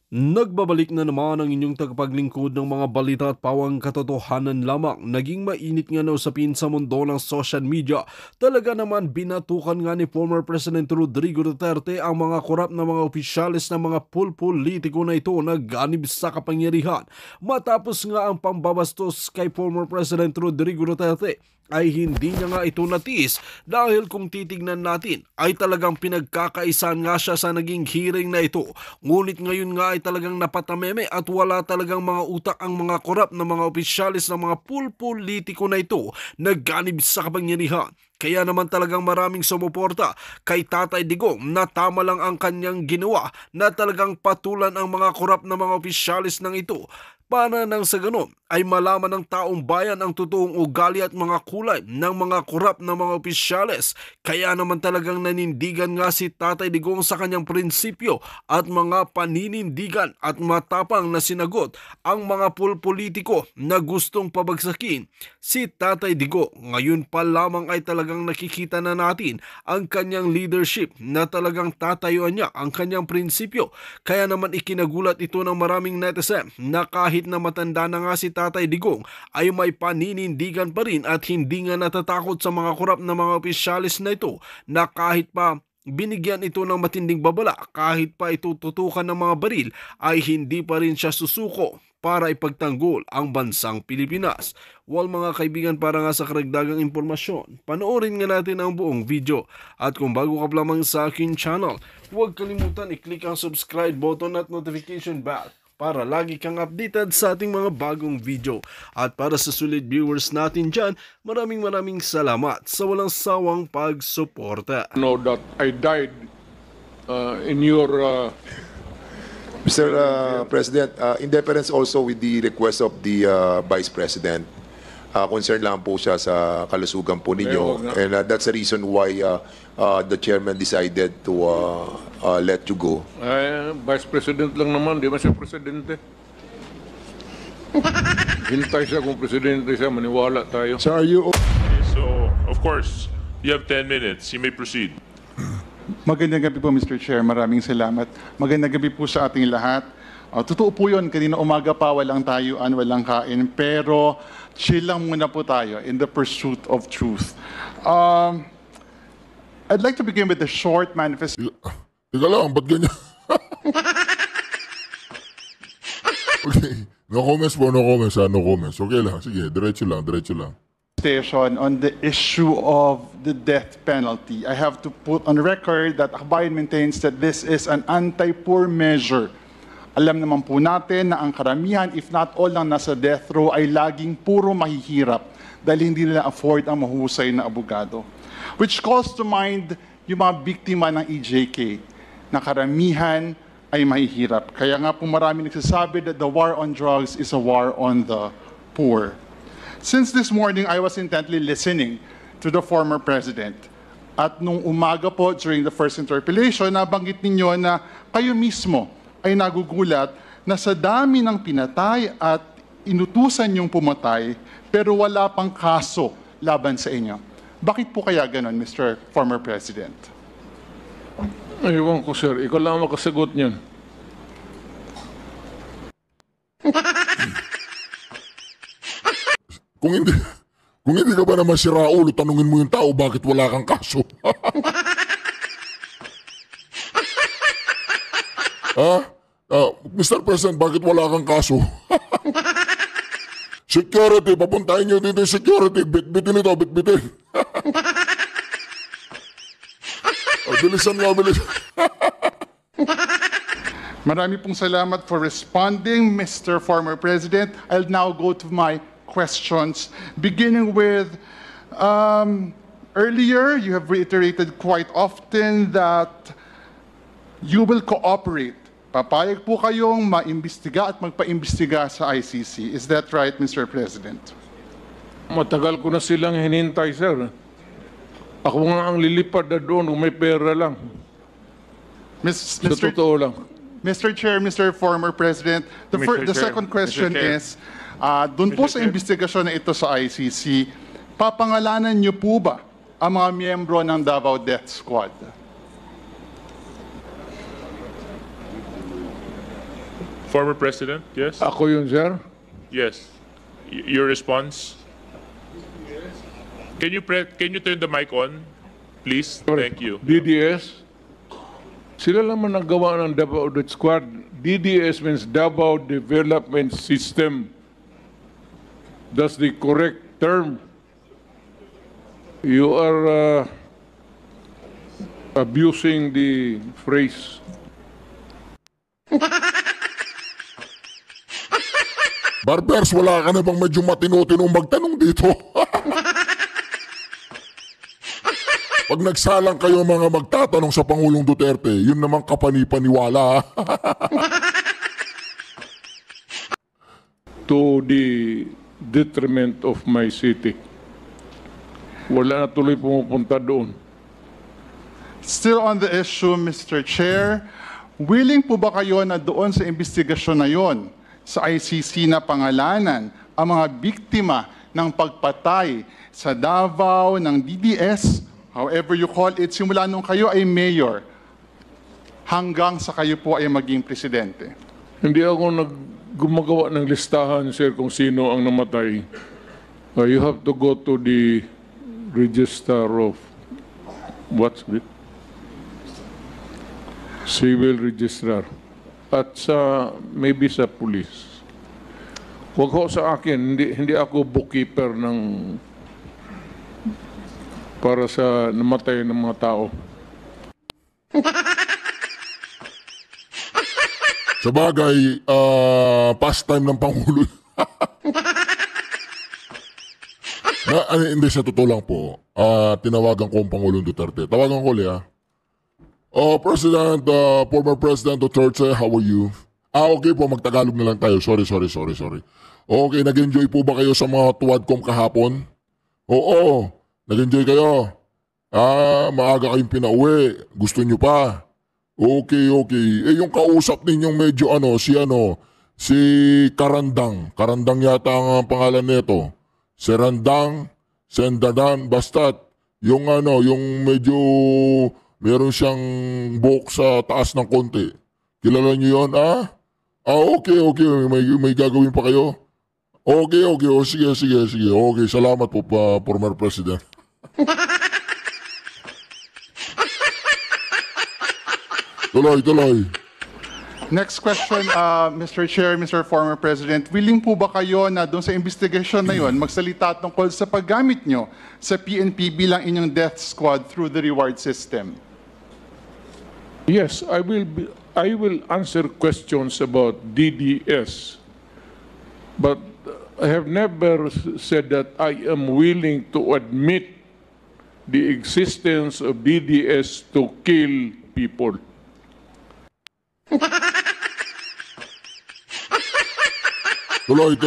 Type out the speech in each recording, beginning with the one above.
Nagbabalik na naman ang inyong tagapaglingkod ng mga balita at pawang katotohanan lamang. Naging mainit nga na usapin sa mundo ng social media. Talaga naman binatukan nga ni former President Rodrigo Duterte ang mga korap na mga opisyalis ng mga pulpolitiko na ito na ganib sa kapangyarihan. Matapos nga ang pambabastos kay former President Rodrigo Duterte, ay hindi niya nga ito natiis dahil kung titignan natin ay talagang pinagkakaisan nga siya sa naging hearing na ito. Ngunit ngayon nga ay talagang napatameme at wala talagang mga utak ang mga korap na mga opisyalis ng mga pulpolitiko na ito na ganib sa kapangyarihan. Kaya naman talagang maraming sumuporta kay Tatay Digong na tama lang ang kanyang ginawa na talagang patulan ang mga korap na mga opisyalis ng ito. Para nang sa ganon ay malaman ng taong bayan ang totoong ugali at mga kulay ng mga korap na mga opisyales. Kaya naman talagang nanindigan nga si Tatay Digong sa kanyang prinsipyo at mga paninindigan at matapang na sinagot ang mga pulpolitiko na gustong pabagsakin si Tatay Digong. Ngayon pa lamang ay talagang nakikita na natin ang kanyang leadership na talagang tatayuan niya ang kanyang prinsipyo. Kaya naman ikinagulat ito ng maraming netizen na kahit na matanda na nga si Tatay Digong ay may paninindigan pa rin at hindi nga natatakot sa mga korap na mga opisyalis na ito na kahit pa binigyan ito ng matinding babala, kahit pa ito tutukan ng mga baril ay hindi pa rin siya susuko para ipagtanggol ang bansang Pilipinas. Well mga kaibigan, para nga sa karagdagang impormasyon, panoorin nga natin ang buong video. At kung bago ka pa lamang sa akin channel, huwag kalimutan i-click ang subscribe button at notification bell para lagi kang updated sa ating mga bagong video. At para sa sulit viewers natin dyan, maraming salamat sa walang sawang pagsuporta. Know that I died in your... Mr. President, in deference also with the request of the Vice President, concerned lang po siya sa kalusugan po ninyo. And that's the reason why the chairman decided to let you go. Vice President lang naman, di ba siya presidente? Hintay siya kung presidente siya, maniwala tayo. So are you... So, of course, you have 10 minutes. You may proceed. Magandang gabi po, Mr. Chair. Maraming salamat. Magandang gabi po sa ating lahat. Totoo po yun, kanina umaga pa walang tayuan, walang kain, pero chill lang muna po tayo in the pursuit of truth. I'd like to begin with a short manifest. Teka lang, ba't ganyan? Okay, no comments po, no comments. No comments. Okay lang, sige, diretso lang. On the issue of the death penalty. I have to put on record that Akbayan maintains that this is an anti-poor measure. Alam naman po natin na ang karamihan, if not all, ng nasa death row ay laging puro mahihirap dahil hindi nila afford ang mahusay na abogado. Which calls to mind yung mga biktima ng EJK na karamihan ay mahihirap. Kaya nga po marami nagsasabi that the war on drugs is a war on the poor. Since this morning, I was intently listening to the former president. At nung umaga po, during the first interpellation, nabanggit ninyo na kayo mismo ay nagugulat na sa dami ng pinatay at inutusan yung pumatay, pero wala pang kaso laban sa inyo. Bakit po kaya ganon, Mr. Former President? Ewan ko, sir. Ikaw lang makasagot niyan. Kung hindi ka ba naman si Raul, tanungin mo yung tao bakit wala kang kaso. Mr. President, bakit wala kang kaso? Security, papuntahin nyo dito yung security. Bitbitin ito, bitbitin. Bilisan nga, bilisan. Marami pong salamat for responding, Mr. Former President. I'll now go to my questions, beginning with earlier you have reiterated quite often that you will cooperate. Papayag po kayong maimbestiga at magpaimbestiga sa ICC. Is that right, Mr. President? Matagal ko na silang hinintay, sir. Ako nga ang lilipad na doon kung may pera lang. Sa totoo lang. Mr. Chair, Mr. Former President, the second question is, doon po sa investigasyon na ito sa ICC, papangalanan niyo po ba ang mga miyembro ng Davao Death Squad? Former President, yes? Ako yun, sir. Yes. Your response? Can you turn the mic on, please? Thank you. DDS. Sila naman naggawa ng Davao Death Squad. DDS means Davao Development System. That's the correct term. You are abusing the phrase. Barbers, wala ka na bang medyo matino-tinong magtanong dito? Pag nagsalang kayo mga magtatanong sa Pangulong Duterte, yun naman kapanipaniwala. To the detriment of my city. Wala na tuloy pumupunta doon. Still on the issue, Mr. Chair, willing po ba kayo na doon sa investigasyon na yon sa ICC na pangalanan ang mga biktima ng pagpatay sa Davao ng DDS, however you call it, simula nung kayo ay mayor hanggang sa kayo po ay maging presidente? Hindi ako gumagawa ng listahan, sir, kung sino ang namatay. You have to go to the register of what's it? Civil registrar. At sa maybe sa police. Huwag ho sa akin, hindi ako bookkeeper ng para sa namatay ng mga tao. Sa bagay, pastime ng Pangulo. Hindi, sa totoo lang po, tinawagan ko ang Pangulong Duterte. Tawagan ko ulit, President, former President Duterte, how are you? Okay po, magtagalog na lang tayo. Sorry. Okay, nag-enjoy po ba kayo sa mga tuwadcom kahapon? Oo, nag-enjoy kayo. Maaga kayong pinauwi. Gusto nyo pa? Okay. Yung kausap ninyong medyo si Karandang. Karandang yata ang pangalan nito. Serandang, Sendadan, basta't yung medyo meron siyang buhok sa taas ng konti. Kilala niyo yun, okay. May gagawin pa kayo? Okay. Sige. Okay, salamat po, former President. Tuloy. Next question, Mr. Chair, Mr. Former President, willing po ba kayo na doon sa investigation na yon magsalita tungkol sa paggamit nyo sa PNP bilang inyong death squad through the reward system? Yes, I will answer questions about DDS. But I have never said that I am willing to admit the existence of DDS to kill people. Tuloy.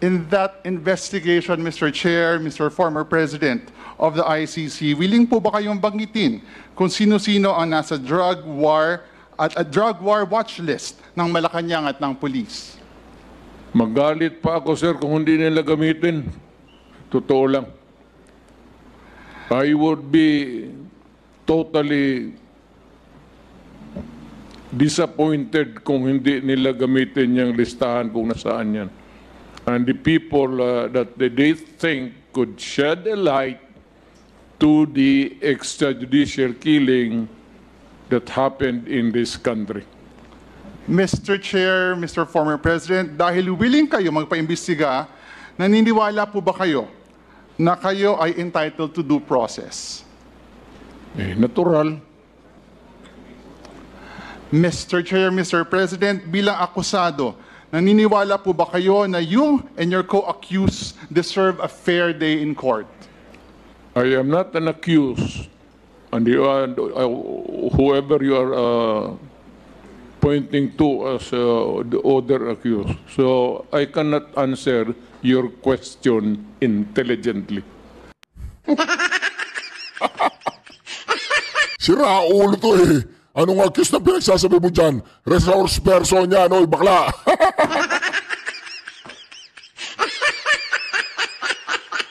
In that investigation, Mr. Chair, Mr. Former President of the ICC, willing po ba kayong banggitin kung sino-sino ang nasa drug war at a drug war watch list ng Malacanang at ng police? Magalit pa ako, sir, kung hindi nila gamitin. Totoo lang. I would be totally disappointed kung hindi nila gamitin yung listahan kung nasaan yan. And the people that they think could shed a light to the extrajudicial killing that happened in this country. Mr. Chair, Mr. Former President, dahil willing kayo magpaimbestiga, naniniwala po ba kayo na kayo ay entitled to due process? Natural. Mr. Chair, Mr. President, bilang akusado, naniniwala po ba kayo na you and your co-accused deserve a fair day in court? I am not an accused, and whoever you are pointing to as the other accused. So I cannot answer your question intelligently. Sira ulo to eh. Anong accuse na pinagsasabi mo dyan? Resource person yan, oy, bakla.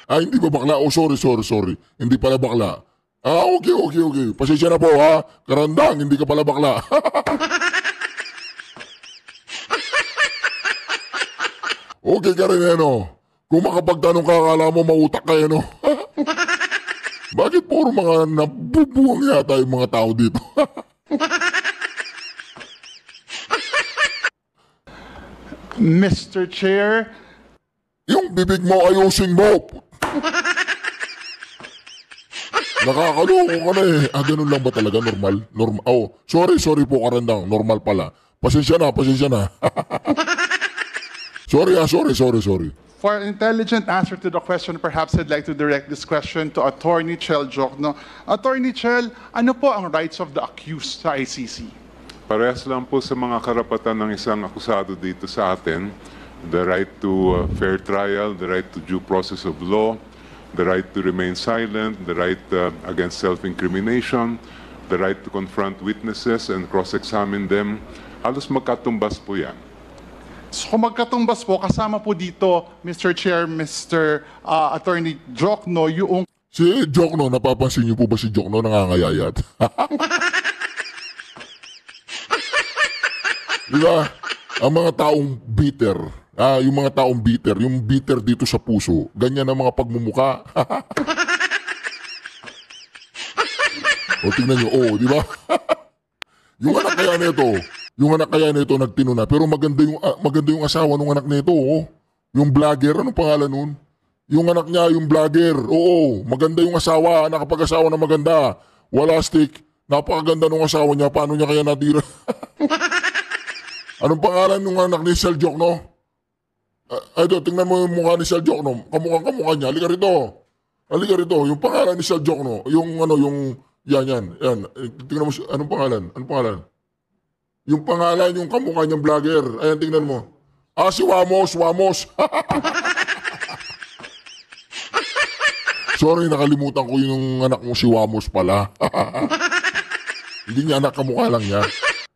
Hindi ba bakla? Oh, sorry. Hindi pala bakla. Okay. Pasensya na po, ha? Karandang, hindi ka pala bakla. Okay ka rin, ano? Kung makapagtanong ka, akala mo mautak ka, ano? Bakit puro mga nabubuwang yata yung mga tao dito? Mr. Chair, Yung bibig mo, ayusin mo. Nakakaloko ka na eh. Ganun lang ba talaga? Normal? Oh, sorry po Karandang. Normal pala. Pasensya na. Sorry. for an intelligent answer to the question, perhaps I'd like to direct this question to Attorney Chel Jokno. Attorney Chel, ano po ang rights of the accused sa ICC? Parehas lang po sa mga karapatan ng isang akusado dito sa atin. The right to fair trial, the right to due process of law, the right to remain silent, the right against self-incrimination, the right to confront witnesses and cross-examine them. Halos magkatumbas po yan. So kung magkatumbas po, kasama po dito, Mr. Chair, Mr. Attorney Jokno, yung... Si Jokno, napapansin niyo po ba si Jokno nangangayayat? Diba? Ang mga taong bitter, yung mga taong bitter, yung bitter dito sa puso, ganyan ang mga pagmumuka. O tingnan nyo, di ba? Yung anak kaya nito nagtino na, pero maganda yung asawa ng anak nito, oh. Yung vlogger, anong pangalan nun? Yung anak niya, yung vlogger, oo, maganda yung asawa, nakapag-asawa na maganda, wala stick, napakaganda ng asawa niya, paano niya kaya natira? Anong pangalan ng anak ni Sel Jokno? Ito, tingnan mo yung mukha ni Sel Jokno. Kamukha niya. Halika rito. Yung pangalan ni Sel Jokno. Yan. Tingnan mo, anong pangalan? Yung pangalan, yung kamukha niyang vlogger. Ayan, tingnan mo. Si Wamos. Sorry, nakalimutan ko yung anak mo si Wamos pala. Hindi niya anak, kamukha lang niya.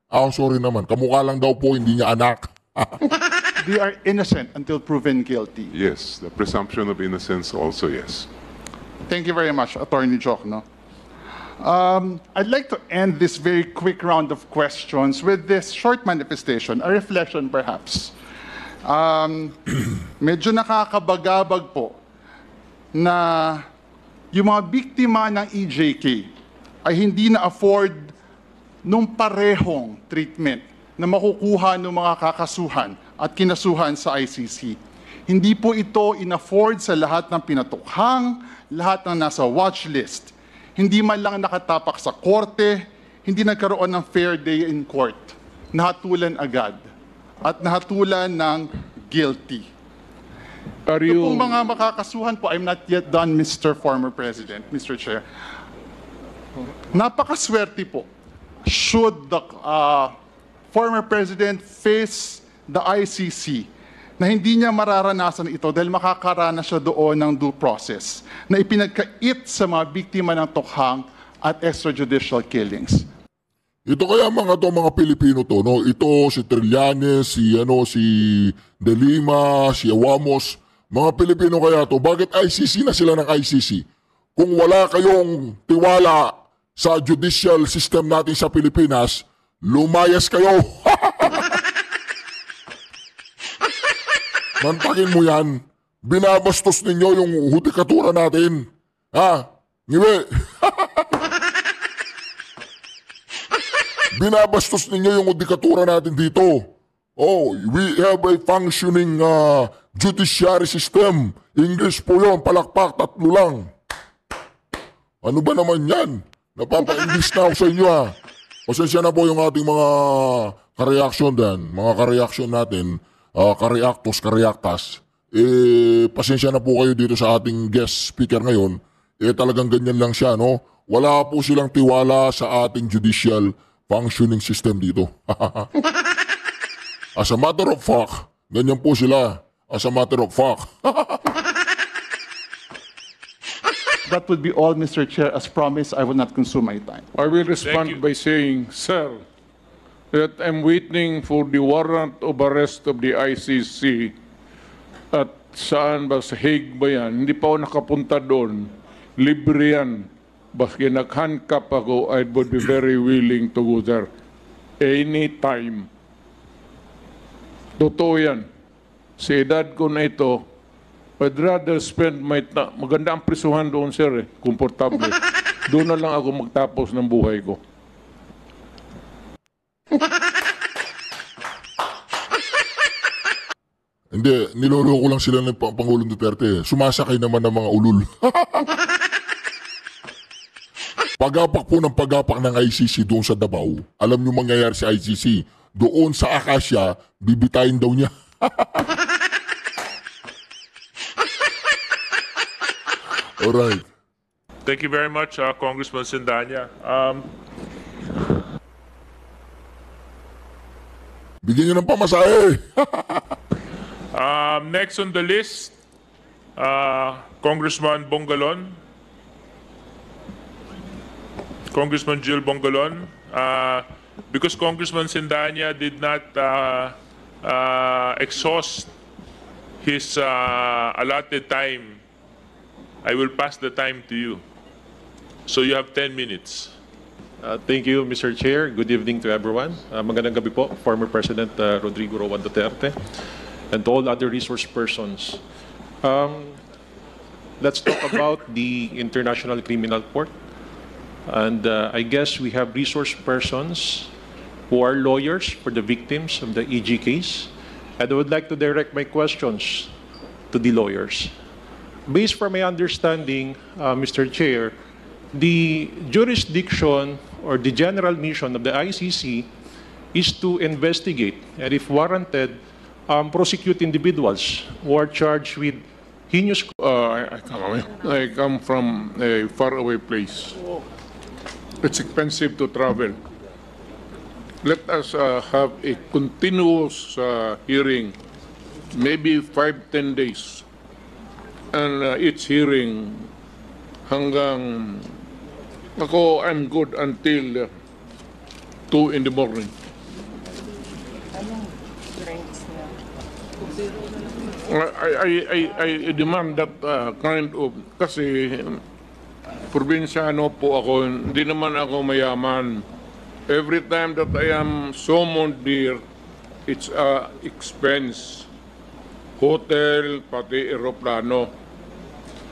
Sorry naman. Kamukha lang daw po, hindi niya anak. They are innocent until proven guilty. Yes, the presumption of innocence also, yes. Thank you very much, Attorney Jokno. I'd like to end this very quick round of questions with this short manifestation, a reflection perhaps. Medyo nakakabagabag po na yung mga biktima ng EJK ay hindi na-afford nung parehong treatment na makukuha ng mga kakasuhan at kinasuhan sa ICC. Hindi po ito in-afford sa lahat ng pinatukhang, lahat ng nasa watch list. Hindi man lang nakatapak sa korte, hindi nagkaroon ng fair day in court. Nahatulan agad at nahatulan ng guilty. Ito pong mga makakasuhan po, I'm not yet done, Mr. Former President, Mr. Chair. Napakaswerte po. Should the former president face the ICC na hindi niya mararanasan ito dahil makakaranas siya doon ng due process na ipinagkait sa mga biktima ng tukhang at extrajudicial killings. Ito kaya mga Pilipino to, no? Ito si Trillanes, si De Lima, si Awamos, mga Pilipino kaya to. Bakit ICC na sila ng ICC? Kung wala kayong tiwala sa judicial system natin sa Pilipinas, lumayas kayo. Mantakin mo yan. Binabastos ninyo yung hudikatura natin. Ngiwi. Binabastos ninyo yung hudikatura natin dito. We have a functioning judiciary system. English po yun, palakpak, 3 lang. Ano ba naman yan? Napapa-English na ako sa inyo Pasensya na po yung ating mga ka-reaction din. Mga ka-reaction natin, ka-reactos. Pasensya na po kayo dito sa ating guest speaker ngayon. Talagang ganyan lang siya, no? Wala po silang tiwala sa ating judicial functioning system dito. As a matter of fact, ganyan po sila. As a matter of fact. That would be all, Mr. Chair. As promised, I will not consume my time. I will respond by saying, sir, that I'm waiting for the warrant of arrest of the ICC at saan ba, sa Hague ba yan? Hindi pa ako nakapunta doon. Libre yan. Baski nag-handcuff ako, I would be very willing to go there. Anytime. Totoo yan. sa edad ko na ito, I'd rather spend maganda ang prisuhan doon, sir, komportable. Doon na lang ako magtapos ng buhay ko. Hindi, niloloko lang sila ng Pangulong Duterte. Sumasakay naman ng mga ulul. Pagapak po ng pagapak ng ICC doon sa Davao. Alam niyo mangyayari sa ICC. Doon sa Acacia, bibitayin daw niya. Alright. Thank you very much, Congressman Sindanya. Bigyan niyo ng pamasahe. Next on the list, Congressman Bongalon. Congressman Jill Bongalon. Because Congressman Sindanya did not exhaust his allotted time, I will pass the time to you. So you have 10 minutes. Thank you, Mr. Chair. Good evening to everyone. Magandang gabi po, former President Rodrigo Roa Duterte, and to all other resource persons. Let's talk about the International Criminal Court. And I guess we have resource persons who are lawyers for the victims of the EG case. And I would like to direct my questions to the lawyers. Based from my understanding, Mr. Chair, the jurisdiction or the general mission of the ICC is to investigate and, if warranted, prosecute individuals who are charged with heinous. I come from a faraway place. It's expensive to travel. Let us have a continuous hearing, maybe 5-10 days. And each hearing hanggang ako, I'm good until 2 in the morning. I demand that kind of, kasi probinsyano po ako, hindi naman ako mayaman. Every time that I am summoned there, it's a expense. Hotel, pati aeroplano.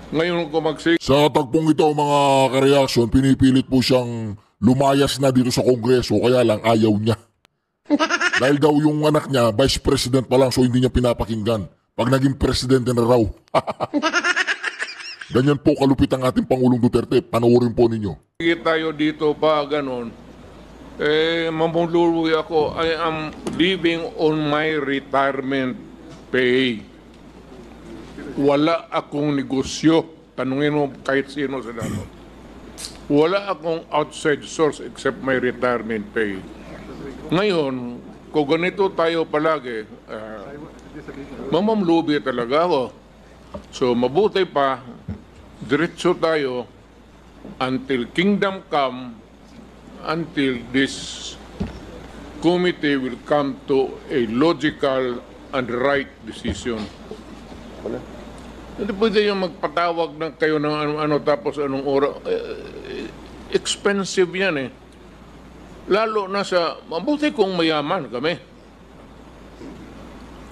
Ngayon ko Sa tagpong ito, mga kareaksyon, pinipilit po siyang lumayas na dito sa Kongreso, kaya lang ayaw niya. Dahil daw yung anak niya, Vice President pa lang, so hindi niya pinapakinggan. Pag naging Presidente na raw. Ganyan po kalupit ang ating Pangulong Duterte. Panoorin po ninyo. Sige tayo dito pa, ganon. Mamuluwi ako. I am living on my retirement pay. Wala akong negosyo. Tanungin mo kahit sino sa dano. Wala akong outside source except my retirement pay. Ngayon, kung ganito tayo palagi, mamamlubi talaga ako. So mabuti pa, diretso tayo until kingdom come, until this committee will come to a logical and right decision. Hindi pwede yung magpatawag na kayo ng ano-ano tapos anong oras. Expensive yan eh. Lalo na sa, mabuti kung mayaman kami.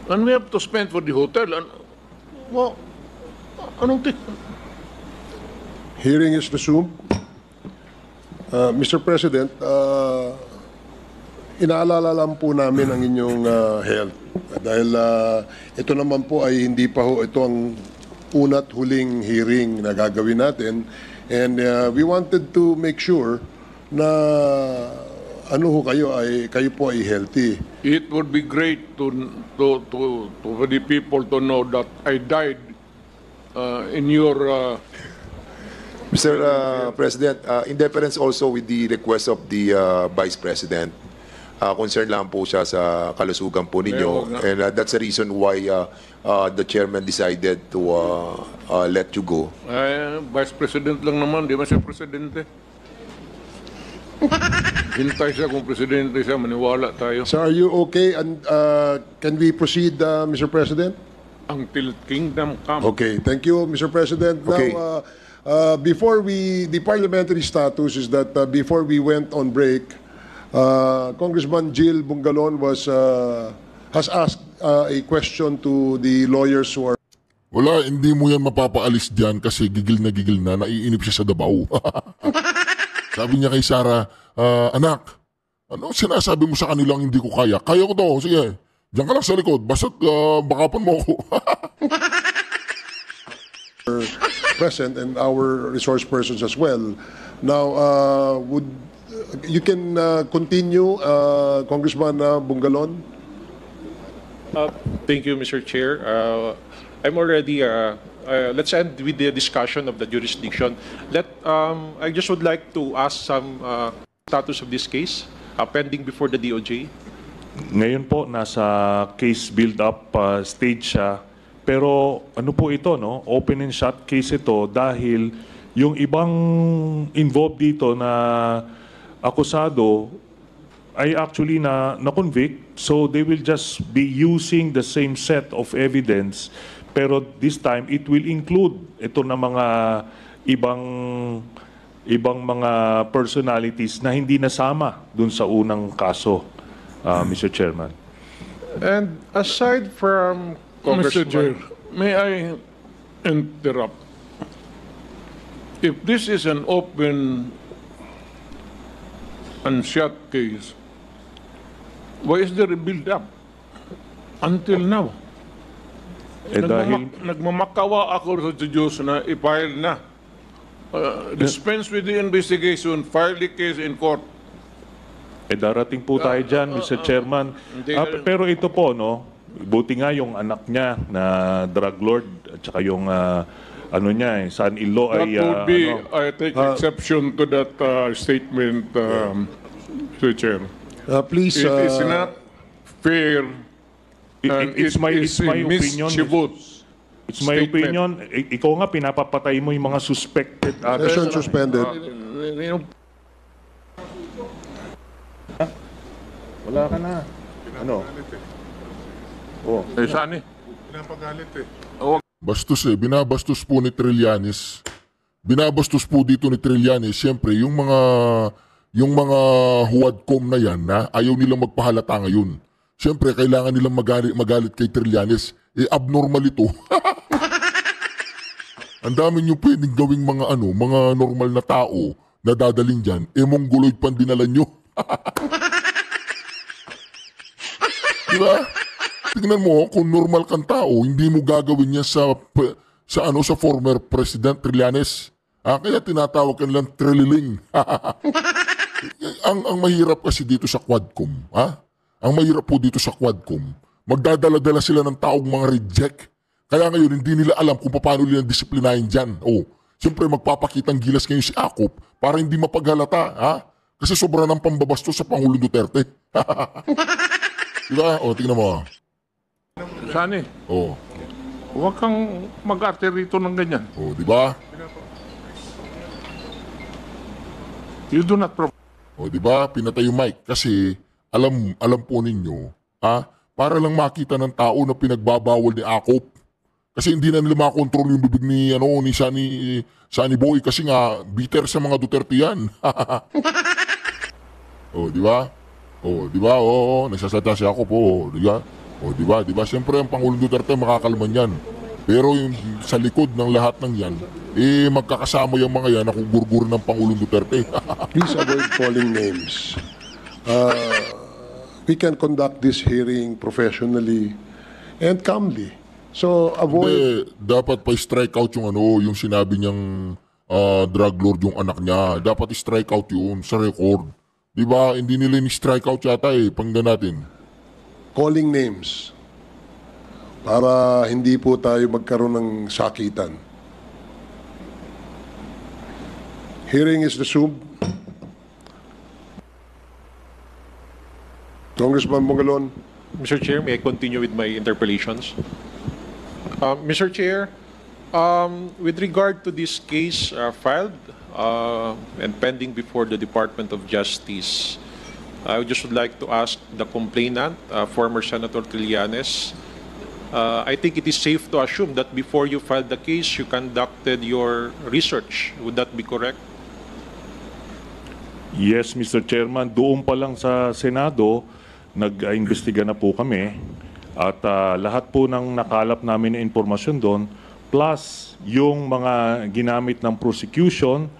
And we have to spend for the hotel. Well, anong Hearing is resumed. Mr. President, inaalala lang po namin ang inyong health. Dahil ito naman po ay hindi pa ho ito ang una't huling hearing na gagawin natin. And we wanted to make sure na ano ho kayo po ay healthy. It would be great for the people to know that I died in your... Mr. President, in deference also with the request of the Vice President, concerned lang po siya sa kalusugan po ninyo. And that's the reason why the chairman decided to let you go. Vice President lang naman, di ba siya presidente? Hintay siya kung presidente siya, maniwala tayo. So are you okay? And can we proceed, Mr. President? Until kingdom come. Okay, thank you, Mr. President. Okay. Now, the parliamentary status is that before we went on break, Congressman Jill Bungalon has asked a question to the lawyers who are Wala, hindi mo yan mapapaalis dyan kasi gigil na, naiinip siya sa Davao. Sabi niya kay Sarah, anak, ano sinasabi mo sa kanilang hindi ko kaya? Kaya ko to, sige, diyan ka lang sa likod, basta't bakapan mo ako. present and our resource persons as well. Now, would you can continue, Congressman Bungalon? Thank you, Mr. Chair. I'm already, let's end with the discussion of the jurisdiction. I just would like to ask some status of this case pending before the DOJ. Ngayon po, nasa case build-up stage siya. Pero ano po ito, no? Open and shut case ito dahil yung ibang involved dito na akusado ay actually na-convict. So they will just be using the same set of evidence. Pero this time, it will include ito na mga ibang mga personalities na hindi nasama dun sa unang kaso, Mr. Chairman. And aside from Mr. Chair, may I interrupt? If this is an open and shut case, why is there a build-up until now? Dahil Nagmamakawa ako sa Diyos na i-file na. Dispense with the investigation, file the case in court. darating po tayo dyan, Mr. Chairman. Pero ito po, no, buti nga yung anak niya na drug lord at saka yung ano niya, son-in-law That ay would be, I take exception to that statement, Mr. Chair. Please, It is not fair. And it's my opinion. mischievous It's my statement. opinion. Ikaw nga, pinapapatay mo yung mga suspected. session suspended. Wala ka na. Ano? Saan eh? Bastos binabastos po ni Trillanes. Binabastos po dito ni Trillanes, siyempre, yung mga huwadcom na yan na ayaw nilang magpahalata ngayon. Siyempre, kailangan nilang magalit kay Trillanes. Abnormal ito. Ang dami nyo pwedeng gawing mga normal na tao na dadaling dyan. Mongoloid pan dinala nyo. Diba? Tingnan mo, kung normal kang tao, hindi mo gagawin yan sa former President Trillanes. Kaya tinatawag ka nilang Trililing. ang mahirap kasi dito sa Quadcom, ang mahirap po dito sa Quadcom, magdadala-dala sila ng taong mga reject. Kaya ngayon, hindi nila alam kung paano nila disiplinahin dyan. Siyempre magpapakitang gilas ngayon si Akop para hindi mapaghalata, Kasi sobra ng pambabastos sa Pangulong Duterte. Diba? Tingnan mo. Saan eh? Huwag kang mag-arte rito ng ganyan. Diba? You do not provide. Diba? Pinatay yung mic kasi alam po ninyo, para lang makita ng tao na pinagbabawal ni Akop. Kasi hindi na nila makontrol yung bibig ni Sunny Boy kasi nga bitter sa mga Duterte yan. Diba? Diba? Nagsasalita si Akop, diba? Diba? Siyempre ang Pangulong Duterte makakalman yan. Pero yung sa likod ng lahat ng yan, magkakasama yung mga yan na kugurgur ng Pangulong Duterte. Please avoid calling names. We can conduct this hearing professionally and calmly. So avoid. Dapat pa strike out yung sinabi niyang drug lord yung anak niya. Dapat strike out yun sa record. Diba? Hindi nila ni-strike out yata panggan natin. Calling names para hindi po tayo magkaroon ng sakitan. Hearing is resumed. Congressman Bungalon. Mr. Chair, may I continue with my interpellations? Mr. Chair, with regard to this case filed and pending before the Department of Justice, I just would like to ask the complainant, former Senator Trillanes, I think it is safe to assume that before you filed the case, you conducted your research. Would that be correct? Yes, Mr. Chairman. Doon pa lang sa Senado, nag-imbestiga na po kami. At lahat po ng nakalap namin na impormasyon doon, plus yung mga ginamit ng prosecution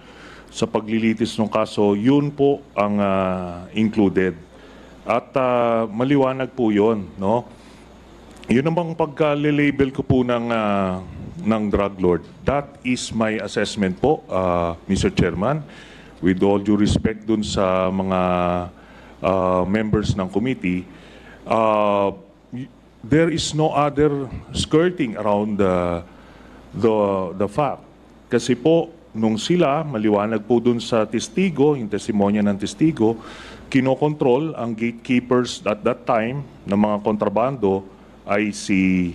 sa paglilitis ng kaso, yun po ang included. At maliwanag po yun, no? Yun namang pagka-label ko po ng drug lord. That is my assessment po, Mr. Chairman. With all due respect dun sa mga members ng committee, there is no other skirting around the fact. Kasi po, nung sila, maliwanag po dun sa testigo, yung testimonya ng testigo, kinokontrol ang gatekeepers at that time ng mga kontrabando ay si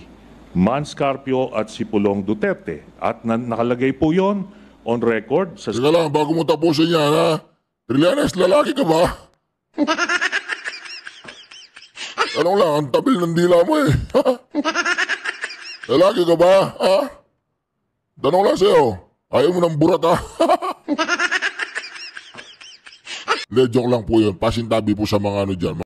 Man Scarpio at si Pulong Duterte. At nakalagay po yon on record. Teka lang, bago mo tapusin yan, ha? Trillanes, lalaki ka ba? Tanong lang, ang tabil ng dila mo eh. Lalaki ka ba? Ha? Tanong lang sa'yo, ayaw mo ng burat ha? Hindi, joke lang po yun. Pasintabi po sa mga ano dyan.